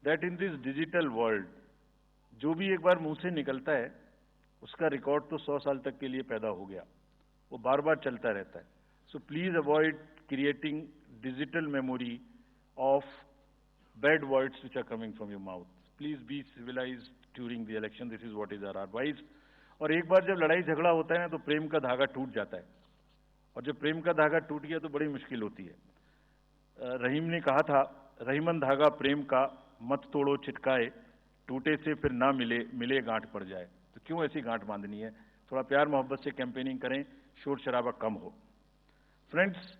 that in this digital world, जो भी एक बार मुंह से निकलता है उसका रिकॉर्ड तो 100 साल तक के लिए पैदा हो गया, वो बार बार चलता रहता है. So please avoid creating digital memory of bad words which are coming from your mouth. Please be civilized during the election. This is what is our advice. और एक बार जब लड़ाई झगड़ा होता है ना तो प्रेम का धागा टूट जाता है, और जब प्रेम का धागा टूट गया तो बड़ी मुश्किल होती है. रहीम ने कहा था, रहीमन धागा प्रेम का मत तोड़ो चिटकाए, टूटे से फिर ना मिले, मिले गांठ पड़ जाए. तो क्यों ऐसी गांठ बांधनी है? थोड़ा प्यार मोहब्बत से कैंपेनिंग करें, शोर शराबा कम हो. फ्रेंड्स,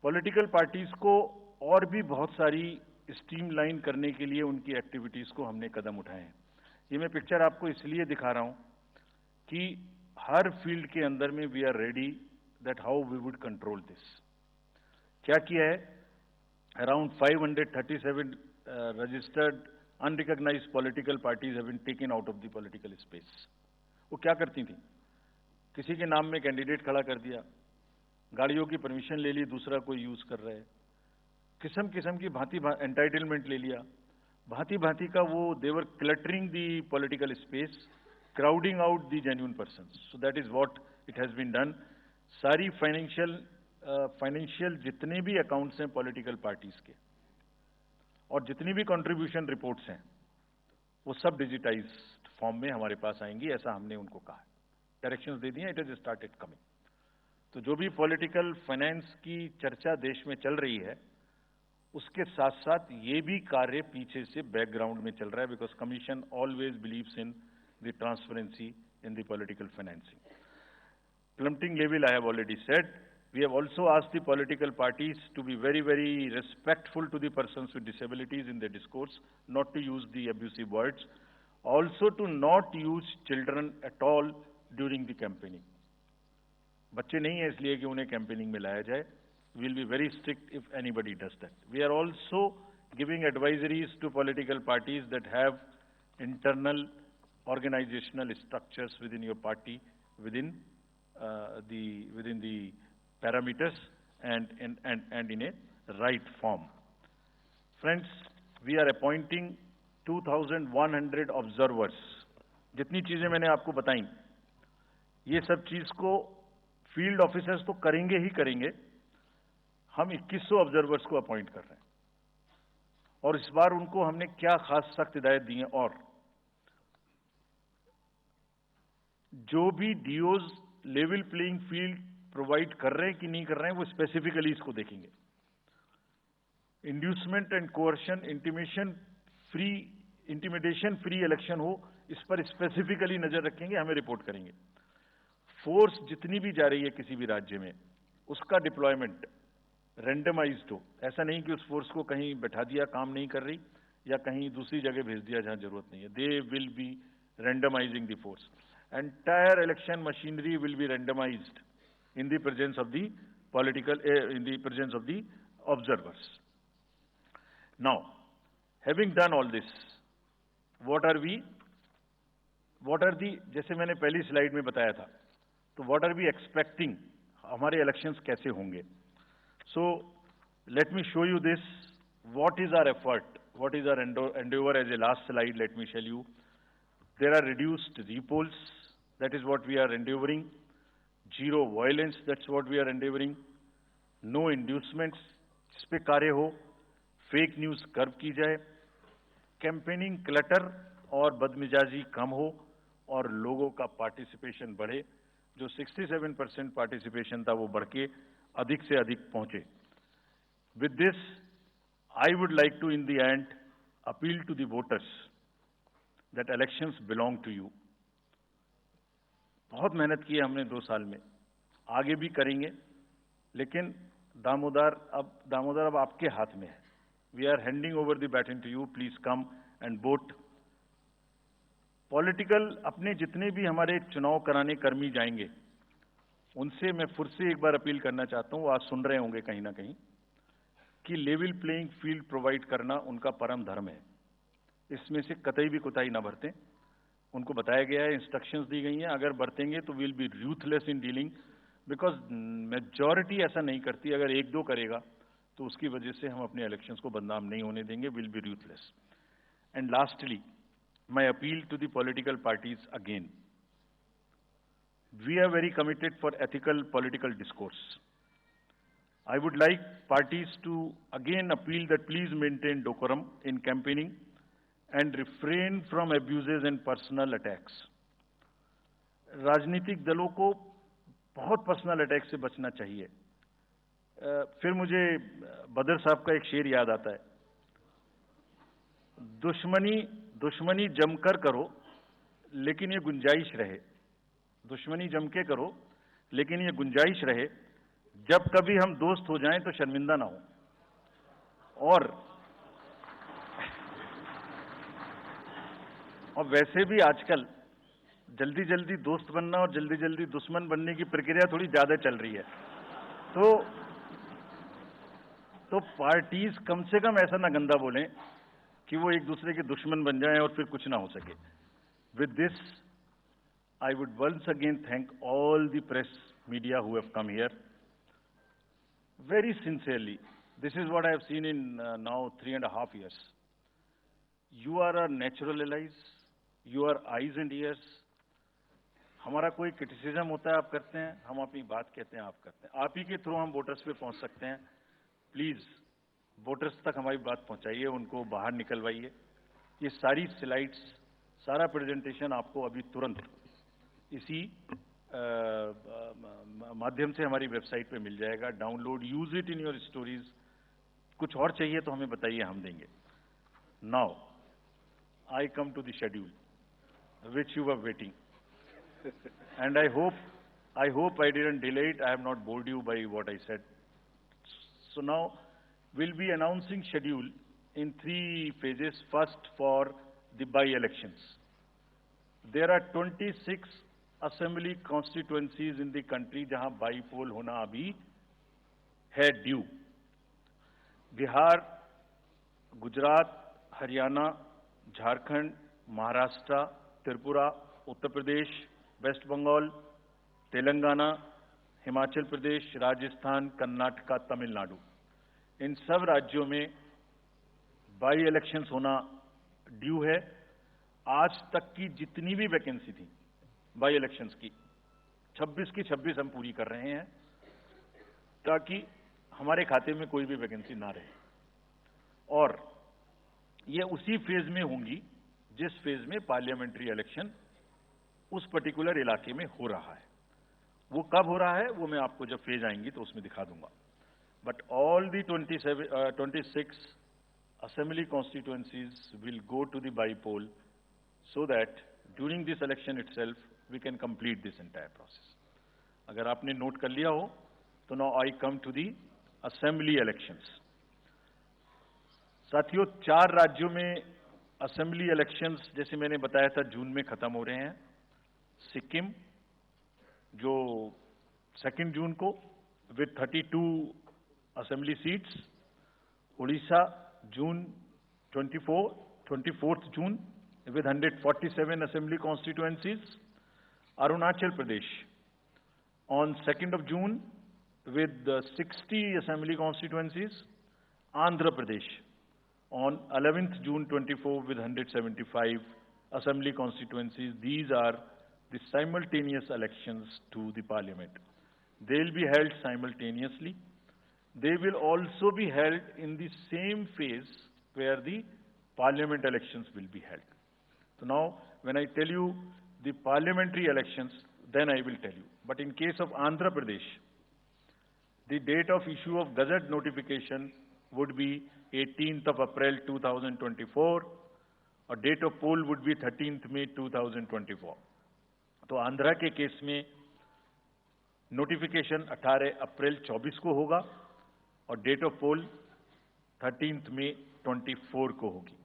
पॉलिटिकल पार्टीज को और भी बहुत सारी स्ट्रीमलाइन करने के लिए उनकी एक्टिविटीज को हमने कदम उठाए हैं. ये मैं पिक्चर आपको इसलिए दिखा रहा हूं कि हर फील्ड के अंदर में we are ready that how we would control this. क्या किया है? Around 537 registered unrecognised political parties have been taken out of the political space. वो क्या करती थी? किसी के नाम में कैंडिडेट खड़ा कर दिया, गाड़ियों की परमिशन ले ली, दूसरा कोई यूज कर रहा है, किस्म किस्म की भांति एंटाइटलमेंट ले लिया, भांति भांति का वो they were cluttering the political space, crowding out the genuine persons. So that is what it has been done. सारी फाइनेंशियल जितने भी अकाउंट्स हैं पॉलिटिकल पार्टीज के और जितनी भी कंट्रीब्यूशन रिपोर्ट्स हैं वो सब डिजिटाइज्ड फॉर्म में हमारे पास आएंगी, ऐसा हमने उनको कहा. डायरेक्शंस दे दिए, इट इज स्टार्टेड कमिंग. तो जो भी पॉलिटिकल फाइनेंस की चर्चा देश में चल रही है उसके साथ साथ ये भी कार्य पीछे से बैकग्राउंड में चल रहा है, because commission always believes in the transparency in the political financing. Plummeting level, I have already said. We have also asked the political parties to be very, very respectful to the persons with disabilities in their discourse, not to use the abusive words, also to not use children at all during the campaigning. बच्चे नहीं है इसलिए कि उन्हें campaigning में लाया जाए. We will be very strict if anybody does that. We are also giving advisories to political parties that have internal organizational structures within your party, within the parameters and in a right form. Friends, we are appointing 2,100 observers. जितनी चीजें मैंने आपको बताई, ये सब चीज को field officers तो करेंगे ही करेंगे. हम 2100 ऑब्जर्वर्स को अपॉइंट कर रहे हैं और इस बार उनको हमने क्या खास सख्त हिदायत दी है. और जो भी डीओज लेवल प्लेइंग फील्ड प्रोवाइड कर रहे हैं कि नहीं कर रहे हैं वो स्पेसिफिकली इसको देखेंगे. Inducement and coercion, intimidation free election हो, इस पर स्पेसिफिकली नजर रखेंगे, हमें रिपोर्ट करेंगे. फोर्स जितनी भी जा रही है किसी भी राज्य में उसका डिप्लॉयमेंट रैंडमाइज्ड हो. ऐसा नहीं कि उस फोर्स को कहीं बैठा दिया, काम नहीं कर रही, या कहीं दूसरी जगह भेज दिया जहां जरूरत नहीं है. They will be randomising the force. Entire election machinery will be randomized in the presence of the observers. Now, having done all this, what are the, जैसे मैंने पहली स्लाइड में बताया था, तो what are we expecting? हमारे elections कैसे होंगे? So, let me show you this. What is our effort? What is our endeavor? As a last slide, let me tell you. There are reduced repolls, that is what we are endeavoring. Zero violence, that's what we are endeavoring. No inducements, इस पे कार्य हो. Fake news curve की जाए. Campaigning clutter और बदमिजाजी कम हो और लोगों का पार्टिसिपेशन बढ़े. जो 67% पार्टिसिपेशन था वो बढ़ के अधिक से अधिक पहुंचे. With this I would like to in the end appeal to the voters that elections belong to you. बहुत मेहनत की है हमने 2 साल में, आगे भी करेंगे, लेकिन दामोदर अब आपके हाथ में है. We are handing over the baton to you. Please come and vote. Political अपने जितने भी हमारे चुनाव कराने कर्मी जाएंगे उनसे मैं फिर से एक बार अपील करना चाहता हूं, आज सुन रहे होंगे कहीं ना कहीं, कि लेवल प्लेइंग फील्ड प्रोवाइड करना उनका परम धर्म है. इसमें से कतई भी कोताही ना बरतें. उनको बताया गया है, इंस्ट्रक्शंस दी गई हैं, अगर बरतेंगे तो will be ruthless in dealing, because majority ऐसा नहीं करती. अगर 1-2 करेगा तो उसकी वजह से हम अपने इलेक्शंस को बदनाम नहीं होने देंगे. Will be ruthless. And lastly, my appeal to the political parties again. We are very committed for ethical political discourse. I would like parties to again appeal that please maintain decorum in campaigning and refrain from abuses and personal attacks. राजनीतिक दलों को बहुत personal attack से बचना चाहिए। फिर मुझे बदर साहब का एक शेर याद आता है, दुश्मनी जमकर करो लेकिन ये गुंजाइश रहे, दुश्मनी जम के करो लेकिन ये गुंजाइश रहे, जब कभी हम दोस्त हो जाएं तो शर्मिंदा ना हो। और वैसे भी आजकल जल्दी जल्दी दोस्त बनना और जल्दी जल्दी दुश्मन बनने की प्रक्रिया थोड़ी ज्यादा चल रही है, तो पार्टीज कम से कम ऐसा ना गंदा बोलें कि वो एक दूसरे के दुश्मन बन जाएं और फिर कुछ ना हो सके। With this I would once again thank all the press media who have come here. Very sincerely, this is what I have seen in now 3.5 years. You are our natural allies, you are eyes and ears. हमारा कोई criticism होता है आप करते हैं, हम अपनी बात कहते हैं आप करते हैं, आप ही के थ्रू हम वोटर्स पे पहुंच सकते हैं। प्लीज वोटर्स तक हमारी बात पहुंचाइए, उनको बाहर निकलवाइए। ये सारी स्लाइड्स, सारा प्रेजेंटेशन आपको अभी तुरंत इसी माध्यम से हमारी वेबसाइट पे मिल जाएगा। Download, use it in your stories. कुछ और चाहिए तो हमें बताइए, हम देंगे। Now I come to the schedule which you were waiting, and I hope I didn't delay it, I have not bored you by what I said. So now we'll be announcing schedule in 3 phases. First, for the by-elections. There are 26 assembly constituencies in the country जहां by-poll होना अभी है due. Bihar, Gujarat, Haryana, Jharkhand, Maharashtra, Tripura, Uttar Pradesh, waste Bengal, Telangana, Himachal Pradesh, Rajasthan, Karnataka, Tamil Nadu, इन सब राज्यों में by elections होना due है। आज तक की जितनी भी वैकेंसी थी बाई इलेक्शंस की, 26 की 26 हम पूरी कर रहे हैं, ताकि हमारे खाते में कोई भी वैकेंसी ना रहे। और ये उसी फेज में होंगी जिस फेज में पार्लियामेंट्री इलेक्शन उस पर्टिकुलर इलाके में हो रहा है। वो कब हो रहा है वो मैं आपको जब फेज आएंगी तो उसमें दिखा दूंगा। But all the 26 assembly constituencies will go to the by-poll so that during this election itself we can complete this entire process. अगर आपने नोट कर लिया हो तो now I come to the assembly elections. साथियों, 4 राज्यों में assembly elections जैसे मैंने बताया था जून में खत्म हो रहे हैं। सिक्किम जो 2 जून को with 32 assembly seats, Odisha June 24th June with 147 assembly constituencies, Arunachal Pradesh on 2nd of June with 60 assembly constituencies, Andhra Pradesh on 11th June 24 with 175 assembly constituencies. These are the simultaneous elections to the parliament. They will be held simultaneously. They will also be held in the same phase where the parliament elections will be held. So now, when I tell you the parliamentary elections, then I will tell you. But in case of Andhra Pradesh, the date of issue of Gazette notification would be 18th of April 2024, or date of poll would be 13th May 2024. तो आंध्रा के case में notification 18 अप्रैल 24 को होगा और date of पोल 13 मई 24 को होगी।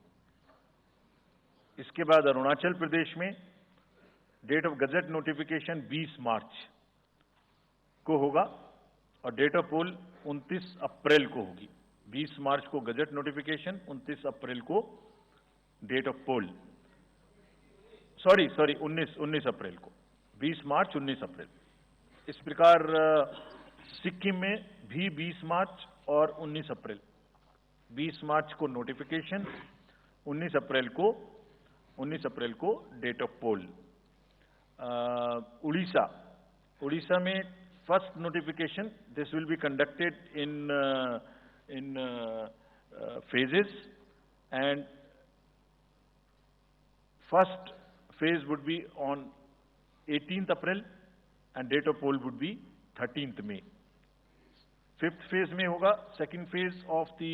इसके बाद अरुणाचल प्रदेश में डेट ऑफ गजट नोटिफिकेशन 20 मार्च को होगा और डेट ऑफ पोल 29 अप्रैल को होगी। 20 मार्च को गजट नोटिफिकेशन, 29 अप्रैल को डेट ऑफ पोल। सॉरी 19 अप्रैल को, 20 मार्च 19 अप्रैल। इस प्रकार सिक्किम में भी 20 मार्च और 19 अप्रैल, 20 मार्च को नोटिफिकेशन, 19 अप्रैल को डेट ऑफ पोल। उड़ीसा में first notification, this will be conducted in phases, and first phase would be on 18th April and date of poll would be 13th May. Fifth phase में होगा second phase of the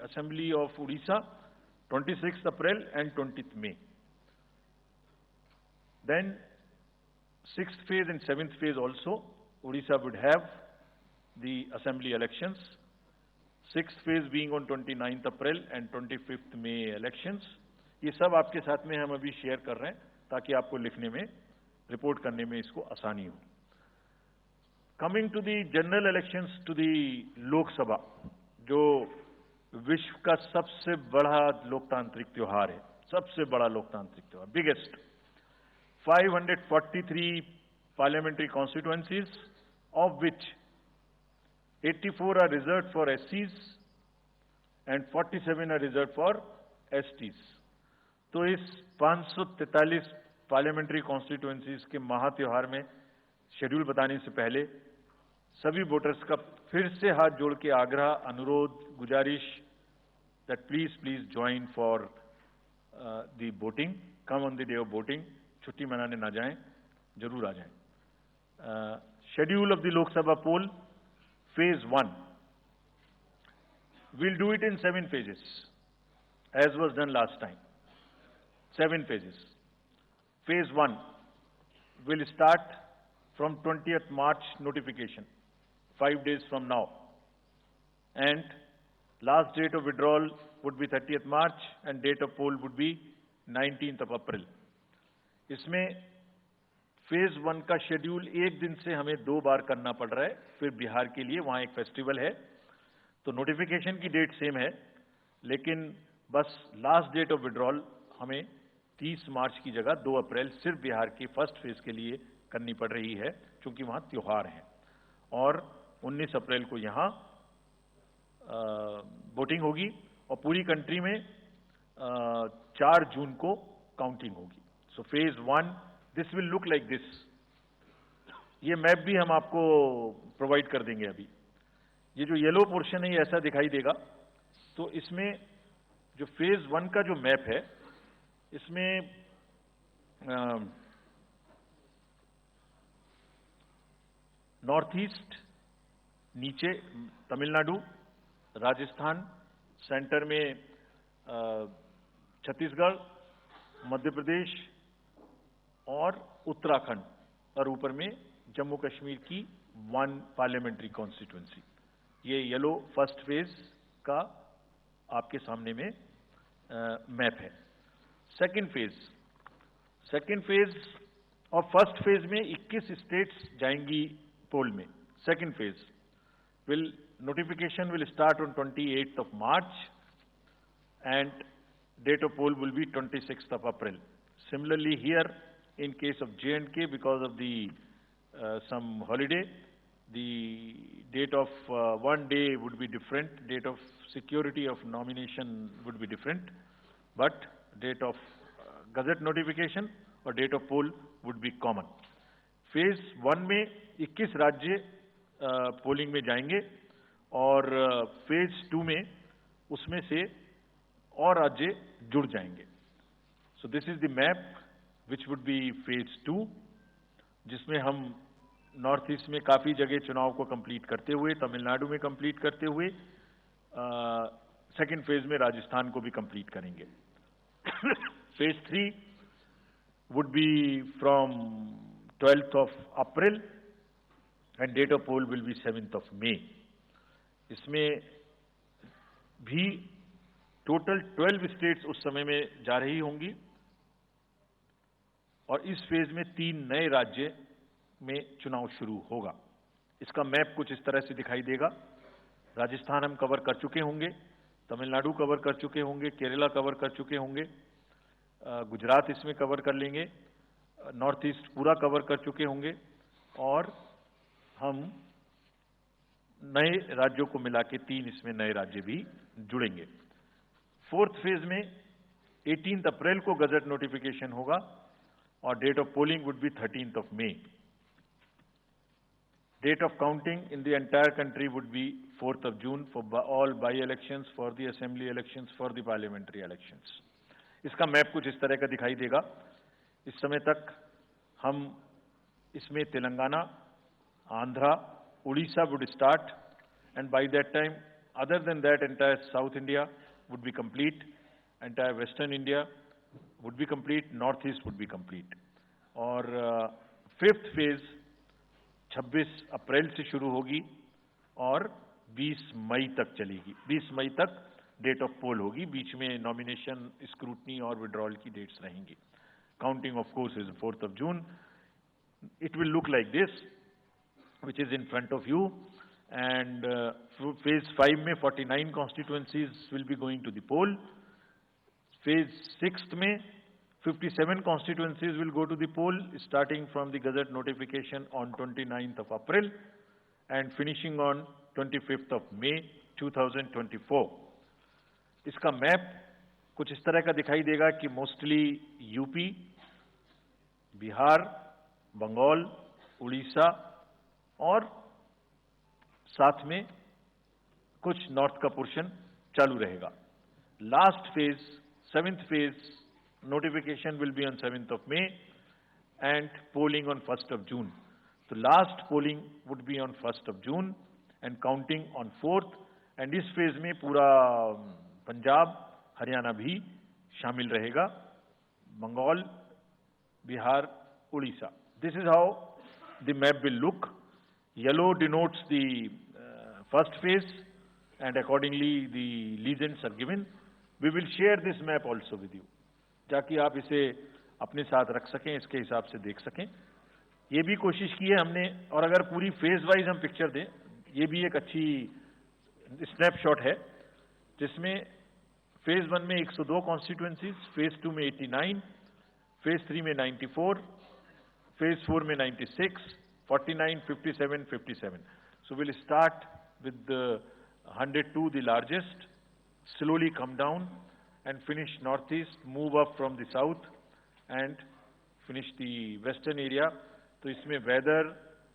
Assembly of Odisha 26th April and 20th May. Then sixth phase and seventh phase also Odisha would have the Assembly elections. Sixth phase being on 29th April and 25th May elections. ये सब आपके साथ में हम अभी share कर रहे हैं ताकि आपको लिखने में, रिपोर्ट करने में इसको आसानी हो। Coming to the general elections to the Lok Sabha, जो विश्व का सबसे बड़ा लोकतांत्रिक त्योहार है, सबसे बड़ा लोकतांत्रिक त्योहार, biggest. 543 parliamentary constituencies, of which 84 are reserved for SCs and 47 are reserved for STs. तो इस 543 पार्लियामेंट्री कॉन्स्टिट्यूएंसीज के महात्योहार में शेड्यूल बताने से पहले सभी वोटर्स का फिर से हाथ जोड़ के आग्रह, अनुरोध, गुजारिश that please join for the voting, come on the day of voting, छुट्टी मनाने ना जाएं, जरूर आ जाएं। Schedule of the Lok Sabha poll, Phase 1. We'll do it in 7 phases, as was done last time. 7 phases. Phase 1 will start from 20th March notification, 5 days from now. And last date of withdrawal would be 30th March and date of poll would be 19th of April. इसमें phase 1 का schedule एक दिन से हमें 2 बार करना पड़ रहा है, फिर बिहार के लिए वहां एक फेस्टिवल है, तो नोटिफिकेशन की डेट सेम है, लेकिन बस लास्ट डेट ऑफ विड्रॉल हमें 30 मार्च की जगह 2 अप्रैल सिर्फ बिहार की फर्स्ट फेज के लिए करनी पड़ रही है, क्योंकि वहां त्योहार है। और 19 अप्रैल को यहां वोटिंग होगी और पूरी कंट्री में 4 जून को काउंटिंग होगी। So phase 1 this will look like this. ये मैप भी हम आपको प्रोवाइड कर देंगे अभी। ये जो येलो पोर्शन है ये ऐसा दिखाई देगा। तो इसमें जो फेज 1 का जो मैप है, इसमें नॉर्थ ईस्ट, नीचे तमिलनाडु, राजस्थान, सेंटर में छत्तीसगढ़, मध्य प्रदेश और उत्तराखंड, और ऊपर में जम्मू कश्मीर की 1 पार्लियामेंट्री कॉन्स्टिट्यूएंसी। ये येलो फर्स्ट फेज का आपके सामने में मैप है। सेकंड फेज और फर्स्ट फेज में 21 स्टेट्स जाएंगी पोल में। Second phase notification will start on 28th of March and date of poll will be 26th of April. Similarly here, in case of J&K, because of the some holiday, the date of one day would be different, date of security of nomination would be different, but date of gazette notification और date of poll would be common. Phase 1 में 21 राज्य polling में जाएंगे और phase 2 में उसमें से और राज्य जुड़ जाएंगे। So this is the map which would be phase 2, जिसमें हम नॉर्थ ईस्ट में काफी जगह चुनाव को कंप्लीट करते हुए, तमिलनाडु में कंप्लीट करते हुए, सेकेंड फेज में राजस्थान को भी कंप्लीट करेंगे। Phase 3 would be from 12th of April and date of poll will be 7th of May. इसमें भी टोटल 12 स्टेट्स उस समय में जा रही होंगी और इस फेज में 3 नए राज्य में चुनाव शुरू होगा। इसका मैप कुछ इस तरह से दिखाई देगा। राजस्थान हम कवर कर चुके होंगे, तमिलनाडु कवर कर चुके होंगे, केरला कवर कर चुके होंगे, गुजरात इसमें कवर कर लेंगे, नॉर्थ ईस्ट पूरा कवर कर चुके होंगे और हम नए राज्यों को मिला के 3 इसमें नए राज्य भी जुड़ेंगे। फोर्थ फेज में 18 अप्रैल को गजट नोटिफिकेशन होगा और date of polling would be 13 May. Date of counting in the entire country would be 4th June for all by-elections, for the assembly elections, for the parliamentary elections. इसका map कुछ इस तरह का दिखाई देगा। इस समय तक हम इसमें Telangana, Andhra, Orissa would start, and by that time, other than that, entire South India would be complete, entire Western India would be complete, Northeast would be complete. और 5th phase 26 अप्रैल से शुरू होगी और 20 मई तक चलेगी। 20 मई तक डेट ऑफ पोल होगी, बीच में नॉमिनेशन, स्क्रूटनी और विड्रॉल की डेट्स रहेंगी। Counting of course is 4th June. It will look like this, which is in front of you, and phase 5 में 49 constituencies will be going to the poll. Phase 6 में 57 constituencies will go to the poll, starting from the Gazette notification on 29th April and finishing on 25th May 2024. इसका map कुछ इस तरह का दिखाई देगा कि मोस्टली यूपी, बिहार, बंगाल, उड़ीसा और साथ में कुछ नॉर्थ का पोर्शन चालू रहेगा। Last phase, 7th phase, notification will be on 7th May and polling on 1st June. The last polling would be on 1st June and counting on 4th, and इस phase में पूरा पंजाब, हरियाणा भी शामिल रहेगा, Bengal, Bihar, Orissa. This is how the map will look. Yellow denotes the first phase and accordingly the legends are given. We will share this map also with you, ताकि आप इसे अपने साथ रख सकें, इसके हिसाब से देख सकें। ये भी कोशिश की है हमने, और अगर पूरी फेज वाइज हम पिक्चर दें, ये भी एक अच्छी स्नैपशॉट है, जिसमें फेज 1 में 102 कॉन्स्टिट्यूएंसीज, फेज 2 में 89, फेज 3 में 94, फेज 4 में 96, 49, 57, 57. So we'll start with the 102, the largest, slowly come down and finish northeast, move up from the south and finish the western area. तो इसमें वेदर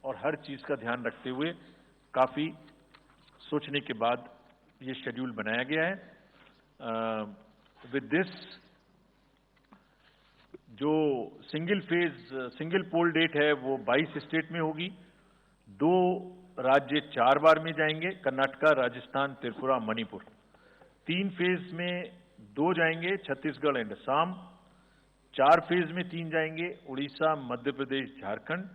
और हर चीज का ध्यान रखते हुए काफी सोचने के बाद ये शेड्यूल बनाया गया है। विद दिस, जो सिंगल पोल डेट है वो 22 स्टेट में होगी। 2 राज्य 4 बार में जाएंगे, कर्नाटका, राजस्थान, त्रिपुरा, मणिपुर। 3 फेज में 2 जाएंगे, छत्तीसगढ़ एंड असम। 4 फेज में 3 जाएंगे, उड़ीसा, मध्य प्रदेश, झारखंड।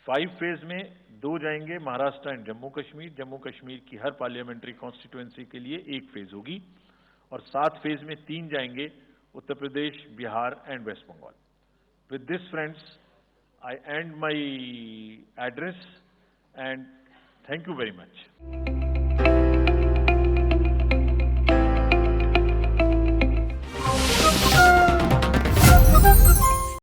5 फेज में 2 जाएंगे, महाराष्ट्र एंड जम्मू कश्मीर। जम्मू कश्मीर की हर पार्लियामेंट्री कॉन्स्टिट्यूएंसी के लिए 1 फेज होगी। और 7 फेज में 3 जाएंगे, Uttar Pradesh, Bihar and West Bengal. With this friends, I and my address and thank you very much.